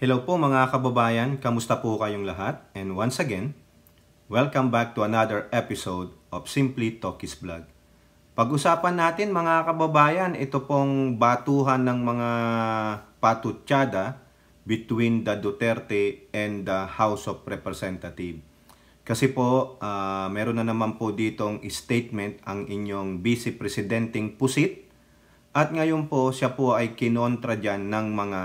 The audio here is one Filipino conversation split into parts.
Hello po mga kababayan, kamusta po kayong lahat? And once again, welcome back to another episode of Simply Talkies Vlog. Pag-usapan natin mga kababayan, ito pong batuhan ng mga patutsada between the Duterte and the House of Representatives. Kasi po, meron na naman po ditong statement ang inyong Vice Presidenting Pusit at ngayon po siya po ay kinontra dyan ng mga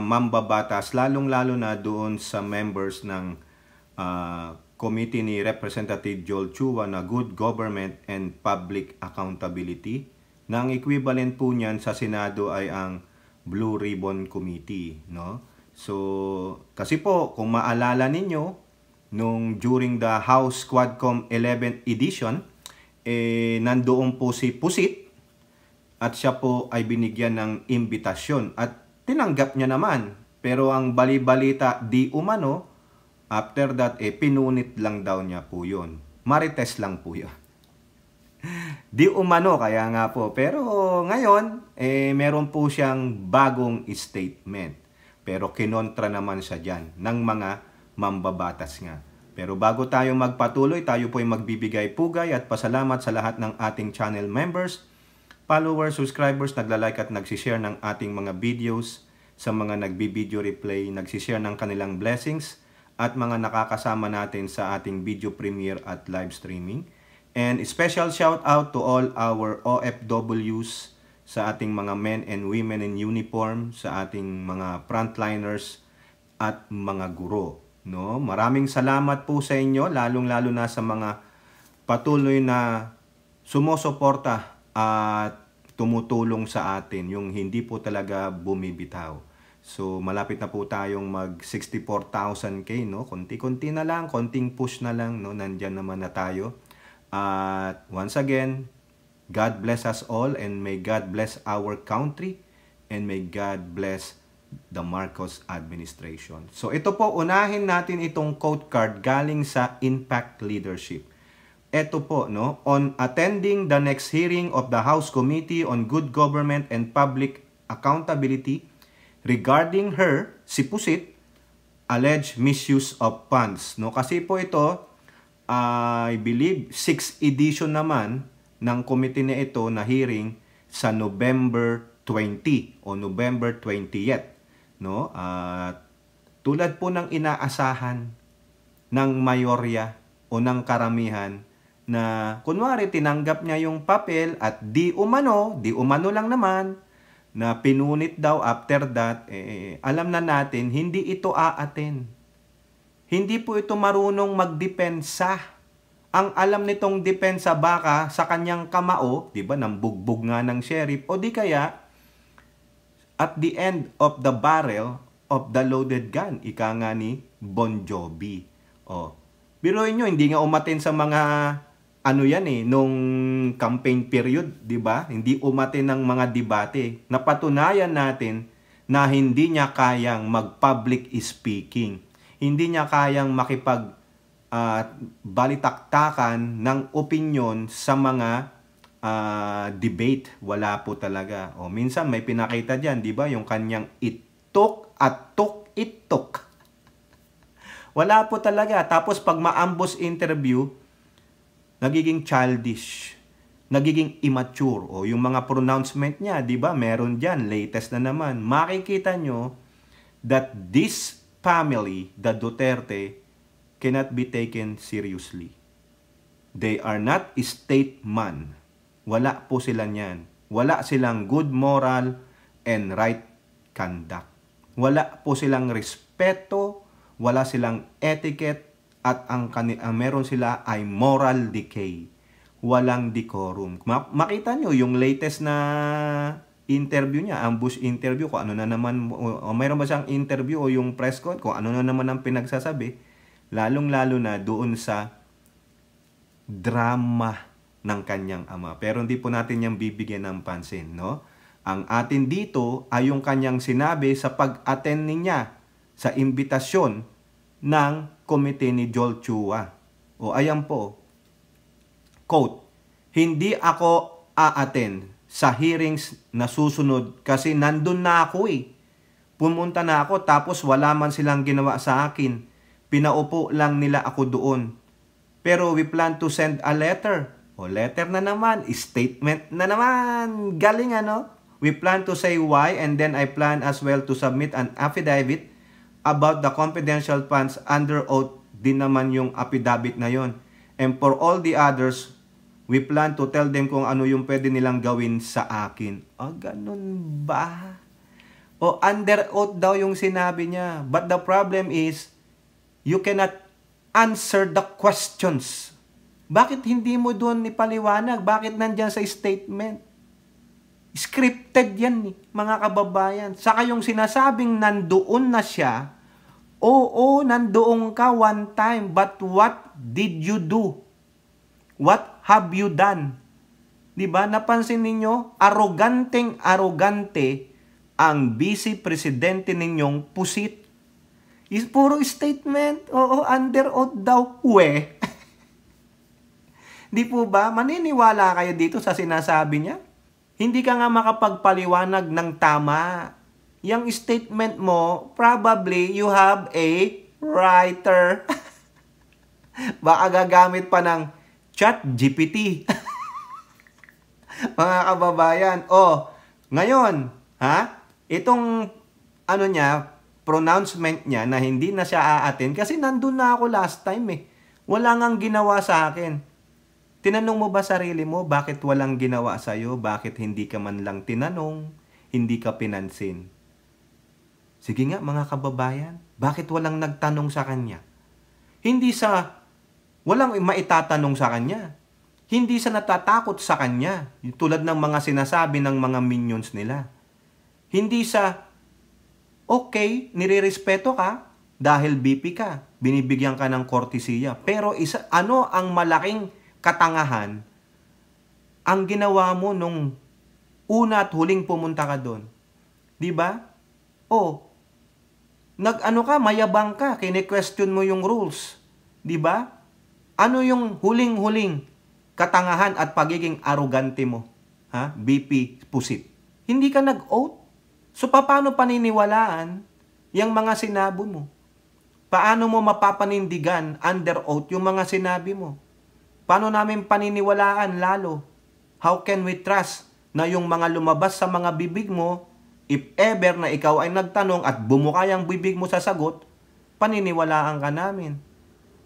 mambabatas, lalong-lalo na doon sa members ng committee ni Representative Joel Chua na Good Government and Public Accountability, na ang equivalent po niyan sa Senado ay ang Blue Ribbon Committee, no? So, kasi po, kung maalala ninyo, during the House Quadcom 11th edition, nandoon po si Pusit at siya po ay binigyan ng imbitasyon at tinanggap niya naman. Pero ang bali-balita, di umano, after that, pinunit lang daw niya po yun. Marites lang po yun. Di umano, kaya nga po. Pero ngayon, meron po siyang bagong statement. Pero kinontra naman siya dyan ng mga mambabatas nga. Pero bago tayo magpatuloy, tayo po ay magbibigay pugay at pasalamat sa lahat ng ating channel members, followers, subscribers, naglalike at nagsishare ng ating mga videos, sa mga nagbi-video replay, nagsishare ng kanilang blessings, at mga nakakasama natin sa ating video premiere at live streaming. And special shout out to all our OFWs, sa ating mga men and women in uniform, sa ating mga frontliners at mga guro. No? Maraming salamat po sa inyo, lalong-lalo na sa mga patuloy na sumusuporta at tumutulong sa atin, yung hindi po talaga bumibitaw. So malapit na po tayong mag 64,000k, no? Konti-konti na lang, konting push na lang, no? Nandyan naman na tayo. At once again, God bless us all and may God bless our country and may God bless the Marcos administration. So ito po, unahin natin itong quote card galing sa Impact Leadership. Ito po, no? On attending the next hearing of the House Committee on Good Government and Public Accountability regarding her, si Pusit, alleged misuse of funds. No? Kasi po ito, I believe, 6th edition naman ng committee na ito na hearing sa November 20 o November 20th. No? Tulad po ng inaasahan ng mayorya o ng karamihan, na kunwari tinanggap niya yung papel at di umano lang naman, na pinunit daw after that, alam na natin, hindi ito aaten. Hindi po ito marunong magdepensa. Ang alam nitong depensa baka sa kanyang kamao, di ba, nang bugbog nga ng sheriff, o di kaya, at the end of the barrel of the loaded gun, ika nga ni Bon Jovi. Biruin nyo, hindi nga umaten sa mga nung campaign period, di ba? Hindi umatin ng mga debate. Napatunayan natin na hindi niya kayang mag-public speaking. Hindi niya kayang balitaktakan ng opinion sa mga debate. Wala po talaga. Minsan may pinakita dyan, di ba? Yung kanyang itok at itok. Wala po talaga. Tapos pag ma-ambush interview, nagiging childish, nagiging immature. Yung mga pronouncement niya, di ba? Meron dyan, latest na naman. Makikita nyo that this family, the Duterte, cannot be taken seriously. They are not statesman. Wala po sila niyan. Wala silang good moral and right conduct. Wala po silang respeto, wala silang etiquette, at ang meron sila ay moral decay. Walang decorum. Makita nyo yung latest na interview niya, ambush interview, kung ano na naman, o mayroon ba siyang interview o yung press con, kung ano na naman ang pinagsasabi, lalong-lalo na doon sa drama ng kanyang ama. Pero hindi po natin yung bibigyan ng pansin, no? Ang atin dito ay yung kanyang sinabi sa pag-attend niya sa imbitasyon ng committee ni Joel Chua. Ayan po, quote, "Hindi ako a-attend sa hearings na susunod kasi nandun na ako . Pumunta na ako tapos wala man silang ginawa sa akin. Pinaupo lang nila ako doon. Pero we plan to send a letter. O letter na naman, statement na naman. Galing ano? We plan to say why and then I plan as well to submit an affidavit about the confidential funds under oath din naman yung affidavit na yon. And for all the others, we plan to tell them kung ano yung pwede nilang gawin sa akin. O, ganun ba? O, under oath daw yung sinabi niya. But the problem is, you cannot answer the questions. Bakit hindi mo doon ipaliwanag? Bakit nandyan sa statement? Scripted yan, mga kababayan. Saka yung sinasabing nandoon na siya, oo, nandoon ka one time, but what did you do? What have you done? Diba? Napansin ninyo? Arogante ang vice presidente ninyong pusit. Is puro statement. Oo, under oath daw. Di po ba? Maniniwala kayo dito sa sinasabi niya? Hindi ka nga makapagpaliwanag ng tama. Yung statement mo, probably you have a writer. Baka gagamit pa ng ChatGPT. Mga kababayan. Ngayon, itong pronouncement niya na hindi na siya aatin kasi nandun na ako last time Wala ngang ginawa sa akin. Tinanong mo ba sarili mo bakit walang ginawa sa'yo? Bakit hindi ka man lang tinanong? Hindi ka pinansin? Sige nga mga kababayan, bakit walang nagtanong sa kanya? Hindi sa walang maitatanong sa kanya. Hindi sa natatakot sa kanya, tulad ng mga sinasabi ng mga minions nila. Hindi sa, okay, nirerespeto ka dahil BP ka, binibigyan ka ng kortesiya. Pero ano ang malaking katangahan ang ginawa mo nung una at huling pumunta ka doon? Diba? Mayabang ka, kine-question mo yung rules. Diba? Ano yung huling-huling katangahan at pagiging arugante mo? BP pusit. Hindi ka nag-oath. So, paano paniniwalaan yung mga sinabi mo? Paano mo mapapanindigan under oath yung mga sinabi mo? Paano namin paniniwalaan lalo? How can we trust na yung mga lumabas sa mga bibig mo, if ever na ikaw ay nagtanong at bumuka ang bibig mo sa sagot, paniniwalaan ka namin.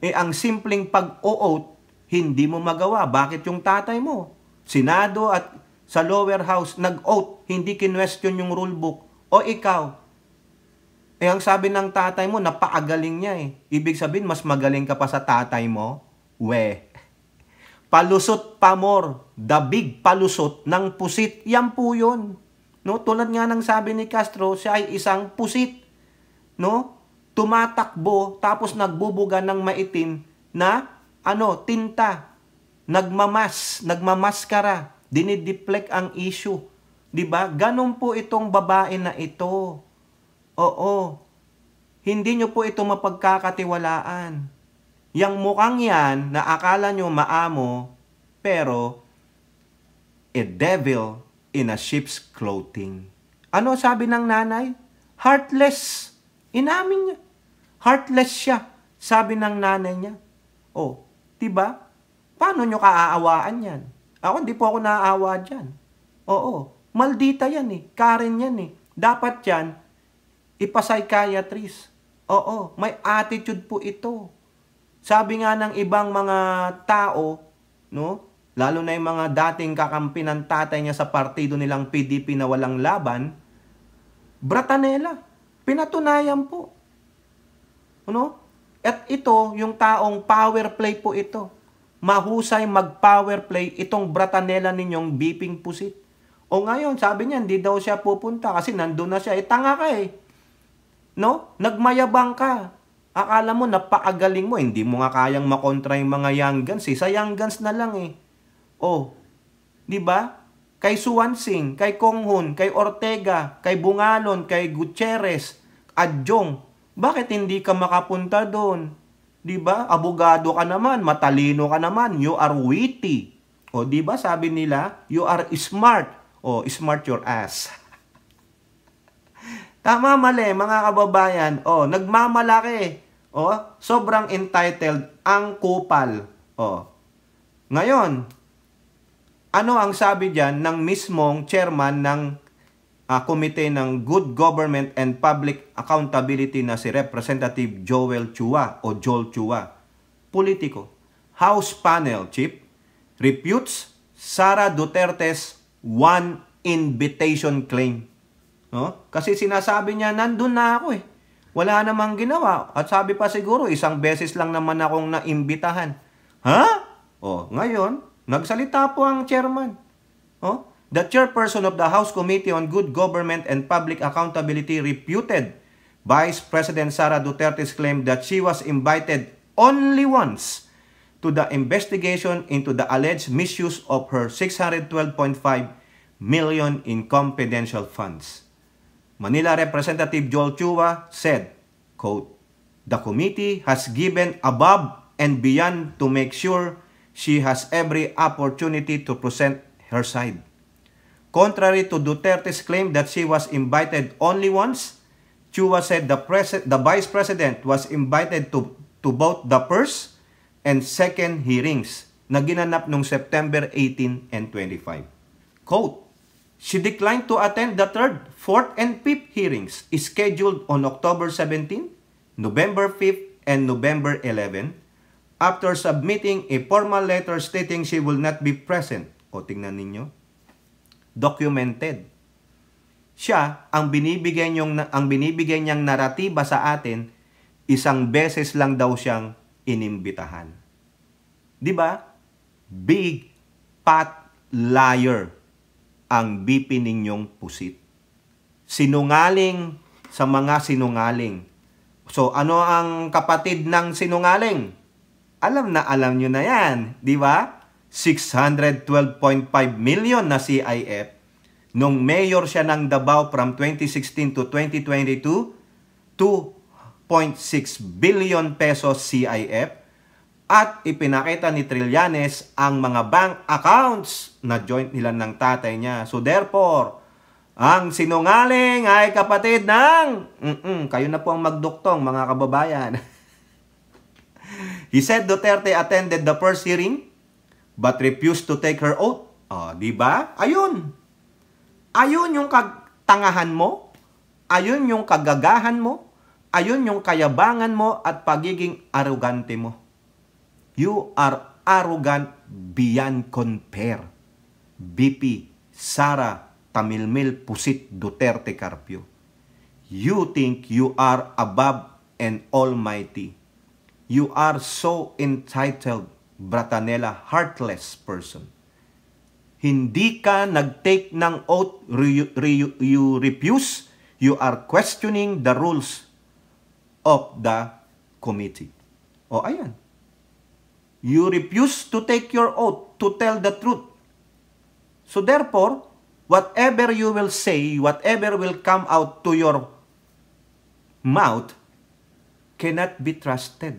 Ang simpleng pag-o-oath, hindi mo magawa. Bakit yung tatay mo? Senado at sa lower house, nag-oath, hindi kinwestiyon yung rulebook. O ikaw? Ang sabi ng tatay mo, napakagaling niya Ibig sabihin, mas magaling ka pa sa tatay mo? Palusot pa more, the big palusot ng pusit. Yan po yun. No? Tulad nga ng sabi ni Castro, siya ay isang pusit. No? Tumatakbo, tapos nagbubuga ng maitim na tinta. Nagmamaskara. Dinideflect ang issue. Diba? Ganon po itong babae na ito. Oo. Hindi nyo po ito mapagkakatiwalaan. Yang mukhang yan na akala nyo maamo, pero a devil in a sheep's clothing. Ano sabi ng nanay? Heartless. Inamin niya. Heartless siya. Sabi ng nanay niya. Diba? Paano nyo kaaawaan yan? Ako, hindi po ako naaawa dyan. Maldita yan Karen yan Dapat yan, ipapsychiatrist. May attitude po ito. Sabi nga ng ibang mga tao, no? Lalo na yung mga dating kakampi ng tatay niya sa partido nilang PDP na walang laban, Bratanela. Pinatunayan po. At ito, yung taong power play po ito. Mahusay mag-power play itong Bratanela ninyong beeping pusit. Ngayon, sabi niya, hindi daw siya pupunta kasi nandun na siya. Tanga ka No? Nagmayabang ka. Akala mo, napakagaling mo. Hindi mo nga kayang makontra yung mga young guns. Sa young guns na lang Diba? Kay Suwansing, kay Konghon, kay Ortega, kay Bungalon, kay Gutierrez, Adjong. Bakit hindi ka makapunta doon? Diba? Abogado ka naman, matalino ka naman, you are witty. Diba? Sabi nila, you are smart. Smart your ass. Tama, mali, mga kababayan. Oh, nagmamalaki. Oh, sobrang entitled ang kupal. Oh. Ngayon, ano ang sabi diyan ng mismong chairman ng Komite ng Good Government and Public Accountability na si Representative Joel Chua o Joel Chua? Politiko. House Panel Chief refutes Sara Duterte's one invitation claim. No? Kasi sinasabi niya, nandun na ako eh. Wala namang ginawa. At sabi pa siguro, isang beses lang naman akong naimbitahan. Ha? O, ngayon, nagsalita po ang chairman. O, the chairperson of the House Committee on Good Government and Public Accountability refuted Vice President Sara Duterte's claim that she was invited only once to the investigation into the alleged misuse of her 612.5 million in confidential funds. Manila Representative Joel Chua said, quote, "The committee has given above and beyond to make sure she has every opportunity to present her side. Contrary to Duterte's claim that she was invited only once, Chua said the Vice President was invited to both the first and second hearings na ginanap noong September 18 and 25. Quote, she declined to attend the third, fourth, and fifth hearings scheduled on October 17, November 5, and November 11 after submitting a formal letter stating she will not be present. O tingnan ninyo, documented. Siya, ang binibigay niyang naratiba sa atin, isang beses lang daw siyang inimbitahan. Di ba? Big fat liar ang BP ninyong pusit. Sinungaling sa mga sinungaling. So, ano ang kapatid ng sinungaling? Alam nyo na yan. Di ba? 612.5 million na CIF. Nung mayor siya ng Davao from 2016 to 2022, 2.6 billion pesos CIF. At ipinakita ni Trillanes ang mga bank accounts na joint nila ng tatay niya. So therefore, ang sinungaling ay kapatid ng... kayo na po ang magduktong, mga kababayan. He said Duterte attended the first hearing but refused to take her oath. Oh, di ba? Ayun. Ayun yung katangahan mo. Ayun yung kagagahan mo. Ayun yung kayabangan mo at pagiging arugante mo. You are arrogant beyond compare. BP Sara Tamilmil Pusit Duterte Carpio. You think you are above and almighty. You are so entitled, Bratanela, heartless person. Hindi ka nag-take ng oath, you refuse, you are questioning the rules of the committee. O ayan. You refuse to take your oath to tell the truth. So therefore, whatever you will say, whatever will come out to your mouth, cannot be trusted.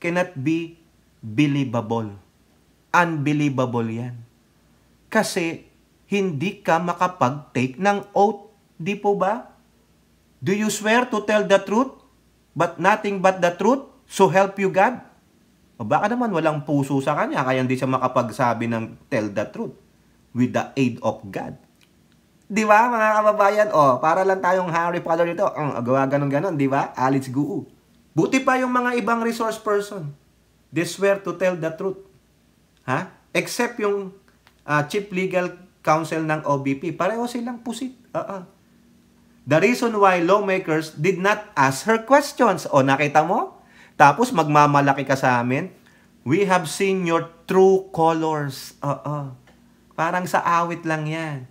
Cannot be believable. Unbelievable yan. Kasi hindi ka makapag-take ng oath. Di po ba? Do you swear to tell the truth, but nothing but the truth, so help you God? O baka naman walang puso sa kanya, kaya hindi siya makapagsabi ng tell the truth with the aid of God. Di ba, mga kababayan? O, para lang tayong Harry Potter dito. Gawa ganon-ganon, di ba? Alice Guu. Buti pa yung mga ibang resource person. They swear to tell the truth. Ha? Except yung Chief Legal Counsel ng OBP. Pareho silang pusit. The reason why lawmakers did not ask her questions. O, nakita mo? Tapos magmamalaki ka sa amin. We have seen your true colors. Parang sa awit lang yan.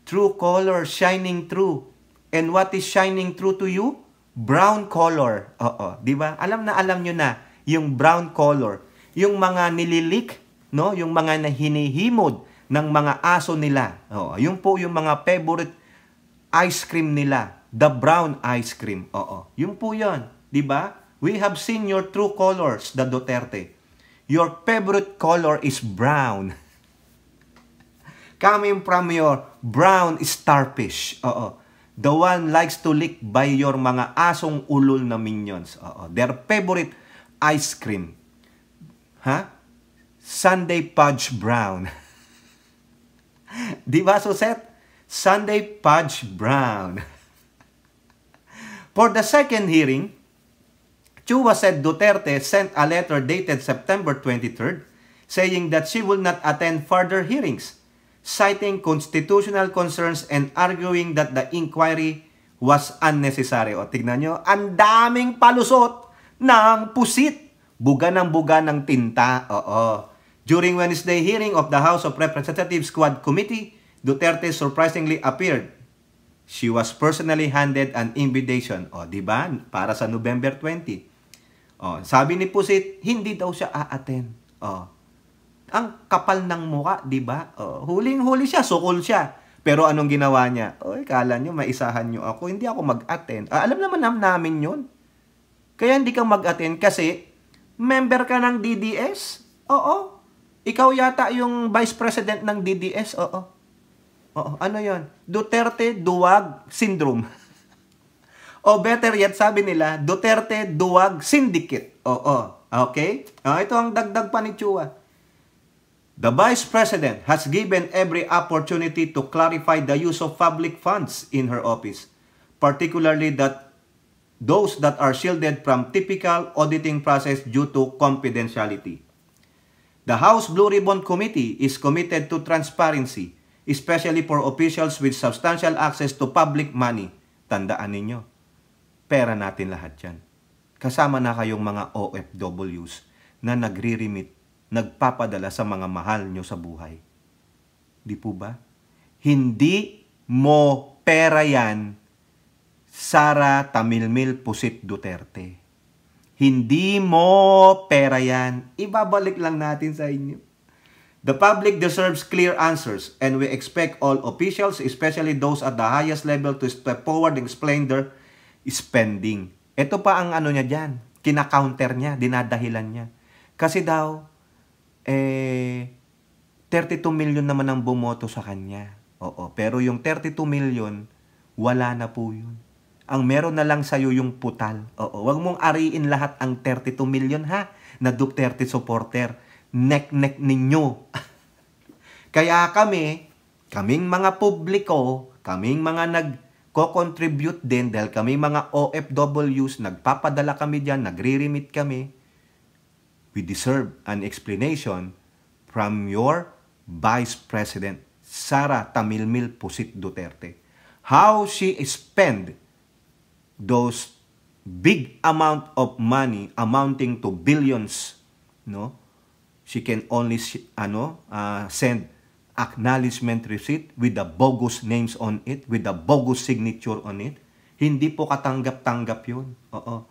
True color, shining true. And what is shining true to you? Brown color. Di ba? Alam nyo na yung brown color. Yung mga nililik, no? Yung mga nahinihimod ng mga aso nila. Yung po yung mga favorite ice cream nila. The brown ice cream. Yung po yun. Di ba? We have seen your true colors, the Duterte. Your favorite color is brown. Coming from your brown starfish. The one likes to lick by your mga asong ulol na minions. Oo. Their favorite ice cream. Ha? Sunday Fudge Brown. Di ba, Suset? Sunday Fudge Brown. For the second hearing, Chua said Duterte sent a letter dated September 23rd saying that she will not attend further hearings, citing constitutional concerns and arguing that the inquiry was unnecessary. O, tignan nyo, ang daming palusot ng pusit. Buga ng tinta. Oo. During Wednesday hearing of the House of Representatives Quad Committee, Duterte surprisingly appeared. She was personally handed an invitation. O, di ba? Para sa November 20. O, sabi ni Pusit, hindi daw siya a-attend. O, ang kapal ng muka, di ba? O, huling-huli siya, sukol siya. Pero anong ginawa niya? O, kala nyo, maisahan nyo ako. Hindi ako mag-attend. Alam naman namin yun. Kaya hindi ka mag-attend kasi member ka ng DDS? Oo. Ikaw yata yung vice president ng DDS? Oo. Oo, ano yon? Duterte Duwag Syndrome. O better yet, sabi nila, Duterte Duwag Syndicate. Oo, okay? Ito ang dagdag pa ni Chua. The Vice President has given every opportunity to clarify the use of public funds in her office, particularly those that are shielded from typical auditing process due to confidentiality. The House Blue Ribbon Committee is committed to transparency, especially for officials with substantial access to public money. Tandaan ninyo, pera natin lahat yan. Kasama na kayong mga OFWs na nagre-remit, nagpapadala sa mga mahal nyo sa buhay. Di po ba? Hindi mo pera yan, Sara Tamilmil Pusit Duterte. Hindi mo pera yan. Ibabalik lang natin sa inyo. The public deserves clear answers and we expect all officials, especially those at the highest level, to step forward and explain their spending. Ito pa ang ano niya dyan. Kina-counter niya, dinadahilan niya. Kasi daw, 32 million naman ang bumoto sa kanya. Oo, pero yung 32 million, wala na po yun. Ang meron na lang sa'yo yung putal. Oo, wag mong ariin lahat ang 32 million ha, na Duterte supporter. Nek-nek ninyo. Kaya kaming mga publiko, kaming mga nagko-contribute din dahil kami mga OFWs, nagpapadala kami dyan, nagre-remit kami. We deserve an explanation from your Vice President, Sara Tamilmil Pusit Duterte. How she spend those big amount of money amounting to billions, no? She can only send acknowledgement receipt with the bogus names on it, with the bogus signature on it. Hindi po katanggap-tanggap yun. Oo.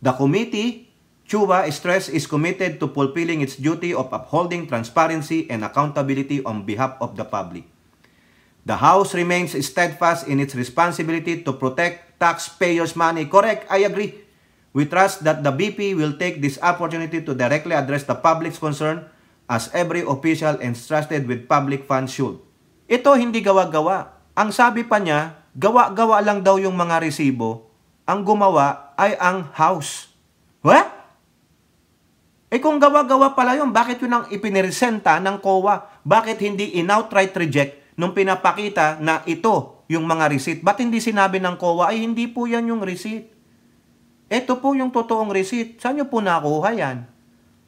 The committee, Chua stress, is committed to fulfilling its duty of upholding transparency and accountability on behalf of the public. The House remains steadfast in its responsibility to protect taxpayers' money. Correct, I agree. We trust that the BP will take this opportunity to directly address the public's concern as every official entrusted with public funds should. Ito hindi gawa-gawa. Ang sabi pa niya, gawa-gawa lang daw yung mga resibo. Ang gumawa ay ang House. What? Kung gawa-gawa pala yun, bakit yun ang ipiniresenta ng COA? Bakit hindi in-outright reject nung pinapakita na ito yung mga receipt? Ba't hindi sinabi ng COA, ay hindi po yan yung receipt? Ito po yung totoong receipt. Saan nyo po nakuha yan?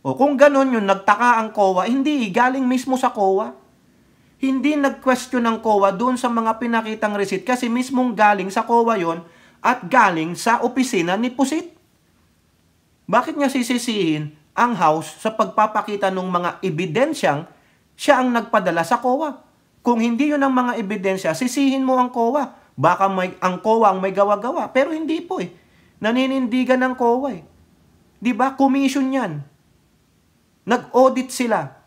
O kung ganon yung nagtaka ang COA, hindi, galing mismo sa COA. Hindi nag-question ng COA doon sa mga pinakitang receipt kasi mismong galing sa COA yon at galing sa opisina ni Pusit. Bakit niya sisisihin ang House sa pagpapakita ng mga ebidensyang siya ang nagpadala sa COA? Kung hindi yun ang mga ebidensya, sisihin mo ang COA. Baka ang COA ang may gawa-gawa. Pero hindi po eh. Naninindigan ng COA eh. Diba? Commission yan. Nag-audit sila.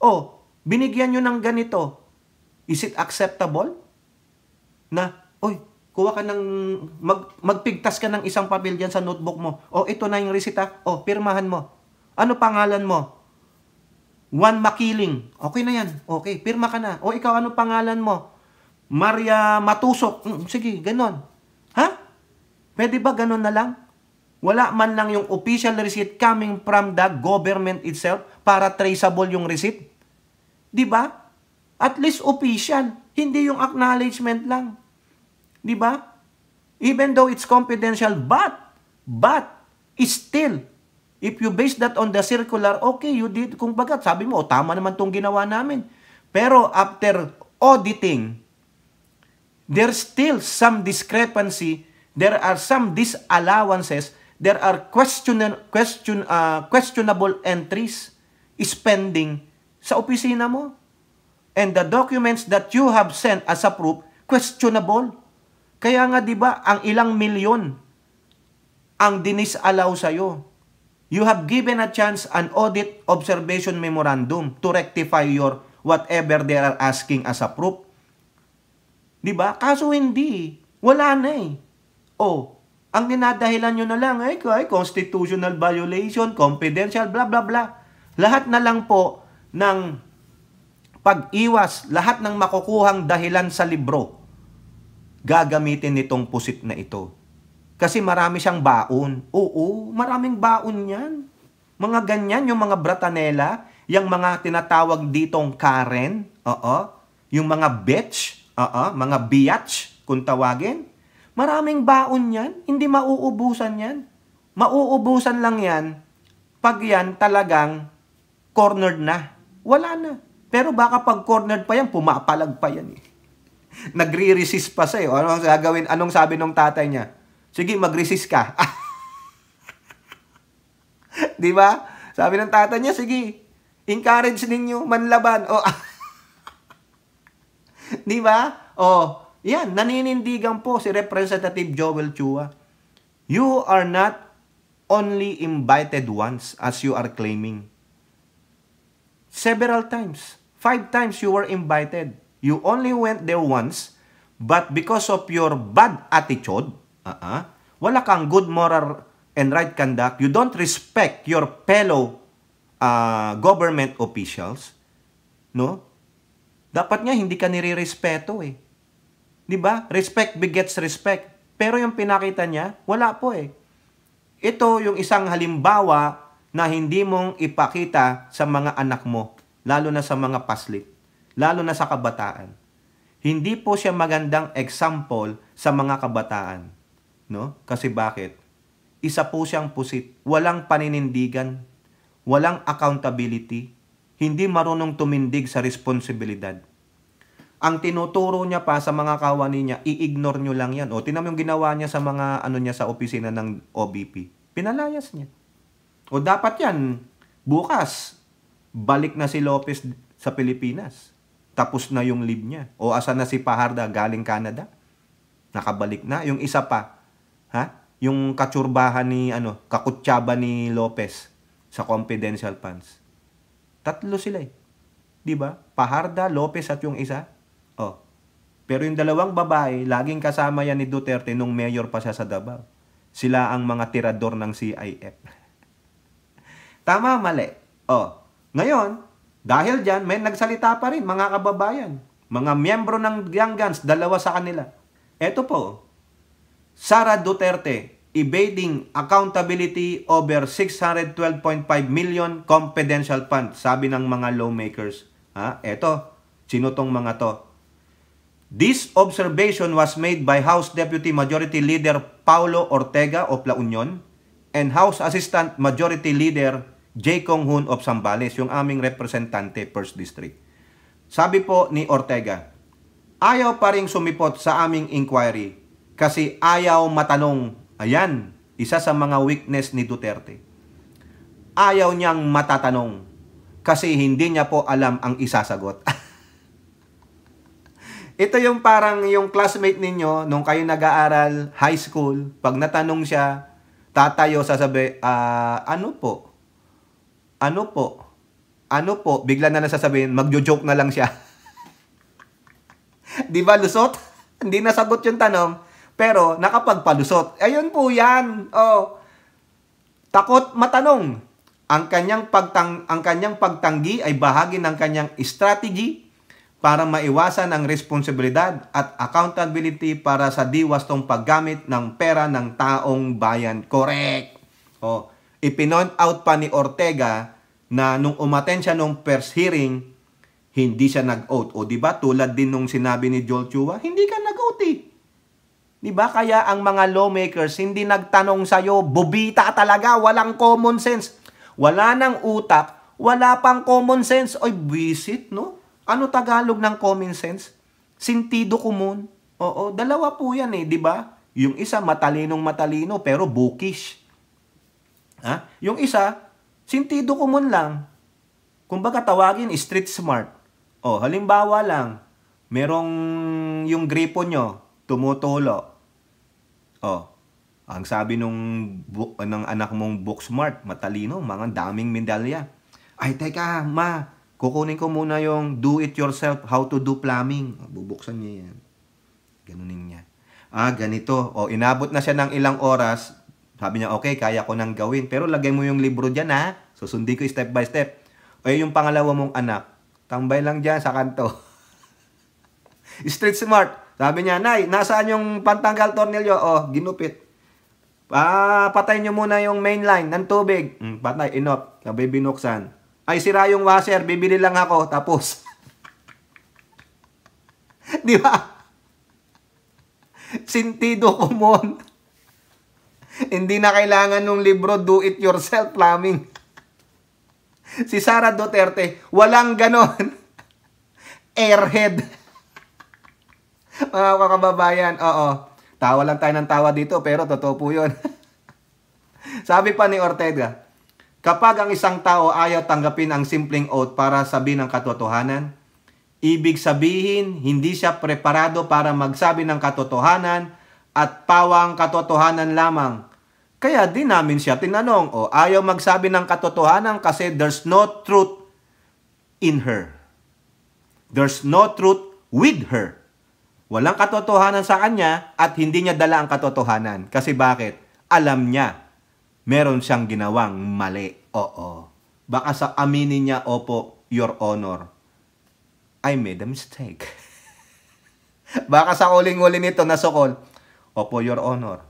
O, binigyan nyo ng ganito. Is it acceptable? Na, oy, kuha ka ng, magpigtas ka ng isang papel dyan sa notebook mo. O, ito na yung resita. O, pirmahan mo. Ano pangalan mo? Juan Makiling. Okay na yan. Okay, pirma ka na. O, ikaw, ano pangalan mo? Maria Matusok. Sige, ganon. Ha? Pwede ba ganon na lang? Wala man lang yung official receipt coming from the government itself para traceable yung receipt. Di ba? At least official. Hindi yung acknowledgement lang. Di ba? Even though it's confidential, but, still, if you base that on the circular, okay, you did, kung bagat, sabi mo, tama naman tong ginawa namin. Pero after auditing, there's still some discrepancy, there are some disallowances, there are questionable entries, spending sa opisina mo. And the documents that you have sent as a proof, questionable. Kaya nga 'di ba, ang ilang milyon ang dinisallow sa'yo. You have given a chance an audit observation memorandum to rectify your whatever they are asking as a proof. 'Di ba? Kaso hindi. Wala na eh. Oh, ang dinadahilan nyo na lang ay constitutional violation, confidential, blah blah blah. Lahat na lang po ng pag-iwas, lahat ng makukuhang dahilan sa libro, gagamitin nitong pusit na ito. Kasi marami siyang baon. Oo, maraming baon yan. Mga ganyan, yung mga bratanela, yung mga tinatawag ditong Karen, yung mga bitch, mga biatch, kung tawagin. Maraming baon yan. Hindi mauubusan yan. Mauubusan lang yan pag yan talagang cornered na. Wala na. Pero baka pag cornered pa yan, pumapalag pa yan eh. Nagre-resist pa sa'yo. Anong gagawin? Anong sabi ng tatay niya? Sige, mag-resist ka. Di ba? Sabi ng tatay niya, sige, encourage ninyo, manlaban. Oh. Di ba? Oh, yan, naninindigan po si Representative Joel Chua. You are not only invited once as you are claiming. Several times. 5 times you were invited. You only went there once, but because of your bad attitude, wala kang good moral and right conduct, you don't respect your fellow government officials, no? Dapat nga hindi ka nire-respeto eh. 'Di ba? Respect begets respect. Pero yung pinakita niya, wala po eh. Ito yung isang halimbawa na hindi mong ipakita sa mga anak mo, lalo na sa mga paslit, lalo na sa kabataan. Hindi po siya magandang example sa mga kabataan, no? Kasi bakit? Isa po siyang pusit, walang paninindigan, walang accountability, hindi marunong tumindig sa responsibilidad. Ang tinuturo niya pa sa mga kawani niya, i-ignore nyo lang yan. O, tinan mo yung ginawa niya sa mga niya sa opisina ng OBP. Pinalayas niya. O, dapat yan, bukas, balik na si Lopez sa Pilipinas. Tapos na yung leave niya. O, asan na si Paharda galing Canada? Nakabalik na. Yung isa pa, yung katsurbahan ni, kakutsaba ni Lopez sa confidential funds. 3 sila eh. Diba? Paharda, Lopez at yung isa. Oh. Pero yung 2 babae, laging kasama yan ni Duterte nung mayor pa siya sa Davao. Sila ang mga tirador ng CIF. Tama, mali. Oh. Ngayon, dahil dyan, may nagsalita pa rin, mga kababayan. Mga miyembro ng Young Guns, 2 sa kanila. Eto po, Sara Duterte, evading accountability over 612.5 million confidential fund, sabi ng mga lawmakers. Eto, sino tong mga to? This observation was made by House Deputy Majority Leader Paulo Ortega of La Union and House Assistant Majority Leader J. Kong Hoon of Zambales, yung aming representante, 1st District. Sabi po ni Ortega, ayaw pa ring sumipot sa aming inquiry kasi ayaw matanong. Ayan, isa sa mga weakness ni Duterte. Ayaw niyang matatanong kasi hindi niya po alam ang isasagot. Ito yung parang yung classmate ninyo nung kayo nag-aaral, high school, pag natanong siya, tatayo, sasabi, ano po? Ano po? Ano po? Bigla na sasabihin, magjo-joke na lang siya. Di ba, lusot? Hindi nasagot yung tanong, pero nakapagpalusot. Ayun po yan. Oh. Takot matanong. Ang kanyang pagtanggi ay bahagi ng kanyang strategy para maiwasan ang responsibilidad at accountability para sa diwastong paggamit ng pera ng taong bayan. Correct! O, ipinoint out pa ni Ortega na nung umattend siya nung first hearing, hindi siya nag-oath. O, di ba? Tulad din nung sinabi ni Joel Chua, hindi ka nag-oath eh. Di ba? Kaya ang mga lawmakers hindi nagtanong sa'yo, bubita talaga, walang common sense. Wala nang utak, wala pang common sense. Oy, visit, no? Ano Tagalog ng common sense? Sentido común. Oo, dalawa po yan eh, di ba? Yung isa matalinong matalino pero bookish. Ha? Yung isa, sentido común lang. Kumbaga tawagin street smart. O, halimbawa lang, merong yung gripo nyo, tumutulo. O, ang sabi ng anak mong book smart, matalino, mga daming medalya. Ay, teka, ma, kukunin ko muna yung do-it-yourself, how to do plumbing. Bubuksan niya yan. Ganunin niya. Ganito. O, inabot na siya ng ilang oras. Sabi niya, okay, kaya ko nang gawin. Pero lagay mo yung libro dyan, ha? Susundin ko step by step. O, yung pangalawa mong anak, tambay lang dyan sa kanto. Street smart. Sabi niya, Nay, nasaan yung pantanggal tornilyo? O, ginupit. Patay niyo muna yung main line ng tubig. Patay, inop. Sabay binuksan. Ay, sira yung washer, bibili lang ako, tapos. Di ba? Sentido común. Hindi na kailangan ng libro, Do It Yourself Plumbing. Si Sara Duterte, walang ganon. Airhead. Mga kababayan, oo. Tawa lang tayo ng tawa dito, pero totoo po yun. Sabi pa ni Ortega, kapag ang isang tao ayaw tanggapin ang simpleng oath para sabihin ng katotohanan, ibig sabihin hindi siya preparado para magsabi ng katotohanan at pawang katotohanan lamang. Kaya di namin siya tinanong, o ayaw magsabi ng katotohanan kasi there's no truth in her. There's no truth with her. Walang katotohanan sa kanya at hindi niya dala ang katotohanan. Kasi bakit? Alam niya meron siyang ginawang mali. Oo. Baka sa aminin niya, opo, Your Honor, I made a mistake. Baka sa uling-uli nito nasukol, opo, Your Honor,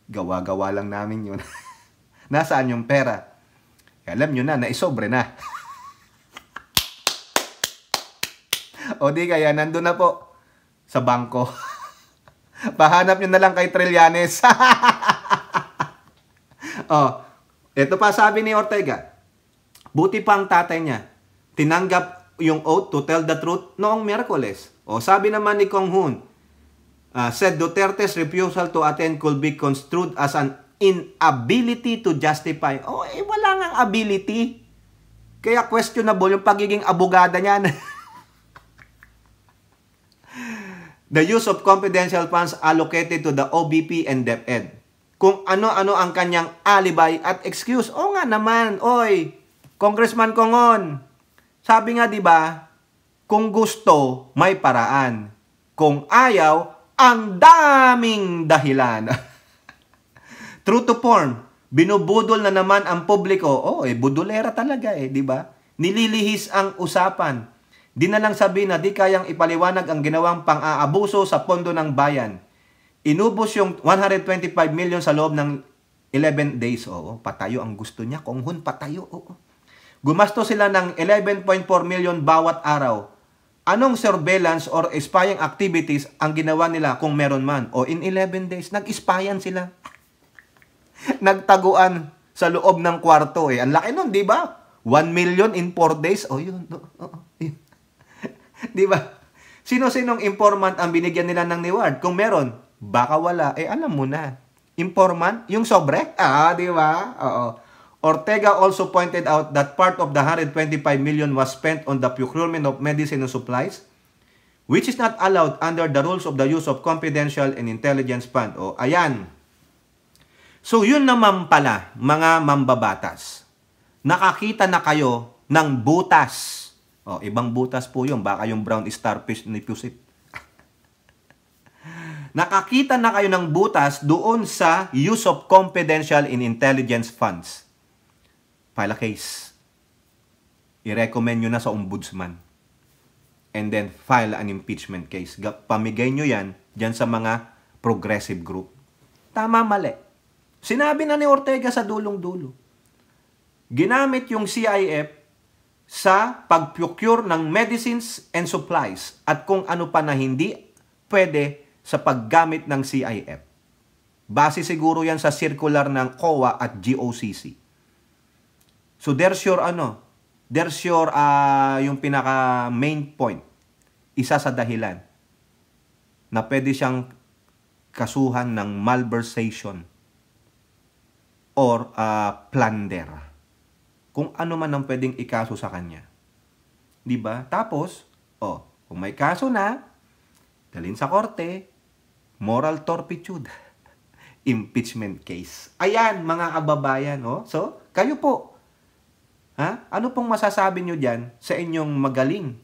gawa-gawa lang namin yun. Nasaan yung pera? Alam nyo na, naisobre na. O di kaya, nandun na po sa bangko. Pahanap nyo na lang kay Trillanes. Ito pa sabi ni Ortega, buti pa ang tatay niya, tinanggap yung oath to tell the truth noong Miyerkules. Sabi naman ni Kong Hoon, said Duterte's refusal to attend could be construed as an inability to justify. Wala ngang ability. Kaya questionable yung pagiging abogada niyan. The use of confidential funds allocated to the OBP and DepEd. Kung ano-ano ang kanyang alibay at excuse. O nga naman, oy, Congressman Congon. Sabi nga 'di ba, kung gusto, may paraan. Kung ayaw, ang daming dahilan. True to form, binubudol na naman ang publiko. Budolera talaga 'di ba? Nililihis ang usapan. Di na lang sabihin na di kayang ipaliwanag ang ginawang pang-aabuso sa pondo ng bayan. Inubos yung 125 million sa loob ng 11 days. Patayo ang gusto niya. Kung Hun, patayo. Gumasto sila ng 11.4 million bawat araw. Anong surveillance or spying activities ang ginawa nila kung meron man? In 11 days, nag-spyan sila. Nagtaguan sa loob ng kwarto. Ang laki nun, di ba? 1 million in 4 days. Yun. Di ba? Sino-sinong informant ang binigyan nila ng reward? Kung meron, baka wala. Alam mo na. Informant? Yung sobre? Di ba? Ortega also pointed out that part of the 125 million was spent on the procurement of medicine and supplies, which is not allowed under the rules of the use of confidential and intelligence fund. Ayan. So, yun naman pala, mga mambabatas. Nakakita na kayo ng butas. Ibang butas po yun. Baka yung brown starfish ni Pusit. Nakakita na kayo ng butas doon sa use of confidential and intelligence funds. File a case. I-recommend nyo na sa ombudsman. and then file an impeachment case. Pamigay nyo yan dyan sa mga progressive group. Tama, mali. Sinabi na ni Ortega sa dulong-dulo. Ginamit yung CIF sa pag-procure ng medicines and supplies at kung ano pa na hindi pwede sa paggamit ng CIF. Base siguro yan sa circular ng COA at GOCC. So there's your yung pinaka main point. Isa sa dahilan na pwede siyang kasuhan ng malversation or plunder. Kung ano man ang pwedeng ikaso sa kanya. 'Di ba? Tapos, kung may kaso na, dalhin sa korte, moral turpitude, impeachment case. Ayan, mga kababayan, So, kayo po, ano pong masasabi nyo dyan sa inyong magaling,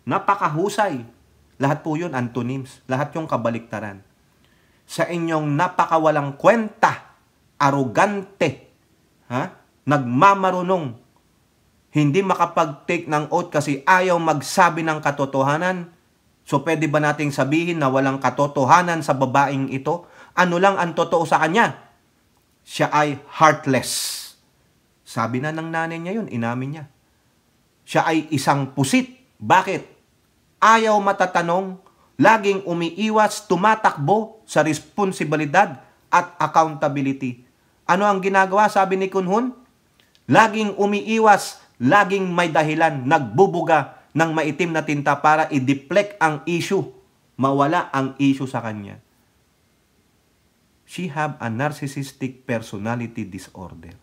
Napakahusay. Lahat po yun, antonyms. Lahat yung kabaliktaran. Sa inyong napakawalang kwenta, arugante, nagmamarunong, hindi makapag-take ng oath kasi ayaw magsabi ng katotohanan. So, pwede ba nating sabihin na walang katotohanan sa babaeng ito? Ano lang ang totoo sa kanya? Siya ay heartless. Sabi na ng nanay niya yun, inamin niya. Siya ay isang pusit. Bakit? Ayaw matatanong, laging umiiwas, tumatakbo sa responsibilidad at accountability. Ano ang ginagawa, sabi ni Kunhun? Laging umiiwas, laging may dahilan, nagbubuga ng maitim na tinta para i-deflect ang issue. Mawala ang issue sa kanya. She have a narcissistic personality disorder.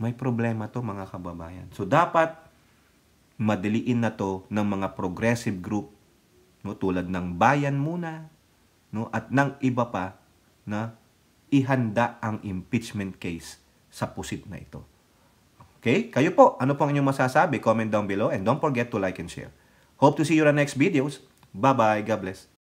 May problema to, mga kababayan. So, dapat madaliin na to ng mga progressive group, tulad ng Bayan Muna, at ng iba pa na ihanda ang impeachment case sa pusit na ito. Okay? Kayo po, ano pong inyong masasabi? Comment down below and don't forget to like and share. Hope to see you in the next videos. Bye-bye. God bless.